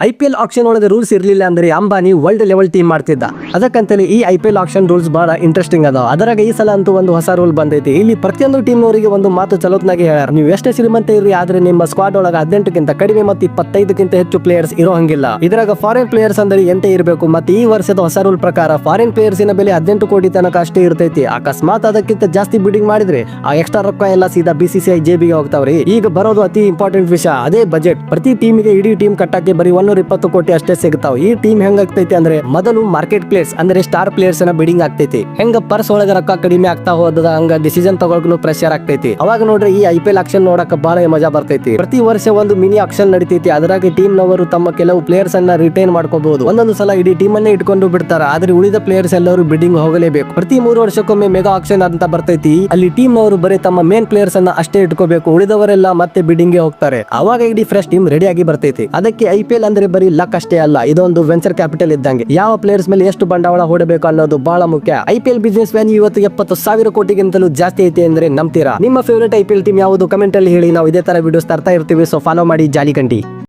IPL action ಒಳಗೆ rules ಇರಲಿಲ್ಲ ಅಂದ್ರೆ ಅಂಬಾನಿ ವರ್ಲ್ಡ್ ಲೆವೆಲ್ ಟೀಮ್ ಮಾಡ್ತಿದ್ದ. ಅದಕ್ಕಂತೇಳಿ ಈ IPL ಆಕ್ಷನ್ ರೂಲ್ಸ್ ಬಹಳ ಇಂಟ್ರೆಸ್ಟಿಂಗ್ ಅದಾವ. ಅದರಾಗ ಈ ಸಲ ಅಂತೂ ಒಂದು ಹೊಸ ರೂಲ್ ಬಂದೈತಿ. ಇಲ್ಲಿ ಪ್ರತಿಯೊಂದು ಟೀಮ್ ಅವರಿಗೆ ಒಂದು ಮಾತು ಚಲೋತ್ನಾಗೆ ಹೇಳ್ಯಾರ, ನೀವು ಎಷ್ಟೇ ಶ್ರೀಮಂತ ಇರ್ರಿ ಆದ್ರೆ ನಿಮ್ಮ ಸ್ಕ್ವಾಡ್ ಒಳಗ 18ಕ್ಕಿಂತ ಕಡಿಮೆ ಮತ್ತು 25ಕ್ಕಿಂತ ಹೆಚ್ಚು ಪ್ಲೇಯರ್ಸ್ ಇರೋ ಹಂಗಿಲ್ಲ. ಇದ್ರಾಗ ಫಾರಿನ್ ಪ್ಲೇಯರ್ಸ್ ಅಂದ್ರೆ ಎಂಟೇ ಇರಬೇಕು. ಮತ್ತೆ ಈ ವರ್ಷದ ಹೊಸ ರೂಲ್ ಪ್ರಕಾರ ಫಾರಿನ್ ಪ್ಲೇಯರ್ಸ್ ನ ಬೆಲೆ 18 ಕೋಟಿ ತನಕ ಅಷ್ಟೇ ಇರ್ತೈತಿ. ಅಕಸ್ಮಾತ್ ಅದಕ್ಕಿಂತ ಜಾಸ್ತಿ ಬಿಡಿಂಗ್ ಮಾಡಿದ್ರೆ ಆ ಎಕ್ಸ್ಟ್ರಾ ರೊಕ್ಕ ಎಲ್ಲ ಸೀದಾ BCCI ಜೇಬಿಗೆ ಹೋಗ್ತಾವ್ರಿ. ಈಗ ಬರೋದು ಅತಿ ಇಂಪಾರ್ಟೆಂಟ್ ವಿಷಯ, ಅದೇ ಬಜೆಟ್. ಪ್ರತಿ ಟೀಮಿಗೆ ಇಡೀ ಟೀಮ್ ಕಟ್ಟಕ್ಕೆ ಬರೀ 120 ಕೋಟಿ ಅಷ್ಟೇ ಸಿಗ್ತಾವ. ಈ ಟೀಮ್ ಹೆಂಗಾಗ್ತೈತಿ ಅಂದ್ರೆ ಮೊದಲು ಮಾರ್ಕೆಟ್ ಪ್ಲೇಯರ್ಸ್ ಅಂದ್ರೆ ಸ್ಟಾರ್ ಪ್ಲೇಯರ್ಸ್ ನ ಬಿಡಿಂಗ್ ಆಗ್ತೈತಿ. ಹೆಂಗ ಪರ್ಸ್ ಒಳಗ ರೊಕ್ಕ ಕಡಿಮೆ ಆಗ್ತಾ ಹೋದ ಹಂಗ ಡಿಸಿಷನ್ ತಗೊಳ್ಳಲು ಪ್ರೆಷರ್ ಆಗ್ತೈತಿ. ಅವಾಗ ನೋಡ್ರಿ ಈ IPL ಆಕ್ಷನ್ ನೋಡಕ ಬಹಳ ಮಜಾ ಬರ್ತೈತಿ. ಪ್ರತಿ ವರ್ಷ ಒಂದು ಮಿನಿ ಆಕ್ಷನ್ ನಡೀತೈತಿ. ಅದರಾಗ ಟೀಮ್ ನವರು ತಮ್ಮ ಕೆಲವು ಪ್ಲೇಯರ್ಸ್ ಅನ್ನ ರಿಟೈನ್ ಮಾಡ್ಕೋಬಹುದು. ಒಂದೊಂದು ಸಲ ಇಡೀ ಟೀಮ್ ಅನ್ನೇ ಇಟ್ಕೊಂಡು ಬಿಡ್ತಾರ. ಆದ್ರೆ ಉಳಿದ ಪ್ಲೇಯರ್ಸ್ ಎಲ್ಲರೂ ಬಿಡಿಂಗ್ ಹೋಗಲೇಬೇಕು. ಪ್ರತಿ 3 ವರ್ಷಕ್ಕೊಮ್ಮೆ ಮೆಗಾ ಆಕ್ಷನ್ ಅಂತ ಬರ್ತೈತಿ. ಅಲ್ಲಿ ಟೀಮ್ ನವರು ಬರೀ ತಮ್ಮ ಮೇನ್ ಪ್ಲೇಯರ್ಸ್ ಅನ್ನ ಅಷ್ಟೇ ಇಟ್ಕೋಬೇಕು, ಉಳಿದವರೆಲ್ಲ ಮತ್ತೆ ಬಿಡಿಂಗ್ ಗೆ ಹೋಗ್ತಾರೆ. ಅವಾಗ ಇಡೀ ಫ್ರೆಶ್ ಟೀಮ್ ರೆಡಿ ಆಗಿ ಬರ್ತೈತಿ. ಅದಕ್ಕೆ IPL ಅಂದ್ರೆ ಬರೀ ಲಕ್ ಅಷ್ಟೇ ಅಲ್ಲ, ಇದೊಂದು ವೆಂಚರ್ ಕ್ಯಾಪಿಟಲ್ ಇದ್ದಂಗೆ. ಯಾವ ಪ್ಲೇಯರ್ಸ್ ಮೇಲೆ ಎಷ್ಟು ಬಂಡವಾಳ ಹೂಡಬೇಕು ಅನ್ನೋದು ಬಹಳ ಮುಖ್ಯ. IPL ಬಿಸಿನೆಸ್ ವ್ಯಾಲ್ಯೂ ಇವತ್ತು 70,000 ಕೋಟಿಗಿಂತಲೂ ಜಾಸ್ತಿ ಐತೆ ಅಂದ್ರೆ ನಂಬ್ತೀರಾ? ನಿಮ್ಮ ಫೇವರೇಟ್ IPL ಟೀಮ್ ಯಾವುದು? ಕಮೆಂಟ್ ಅಲ್ಲಿ ಹೇಳಿ. ನಾವು ಇದೇ ತರ ವಿಡಿಯೋಸ್ ತರ್ತಾ ಇರ್ತೀವಿ. ಸೊ ಫಾಲೋ ಮಾಡಿ ಜಾಲಿ ಗಂಟಿ.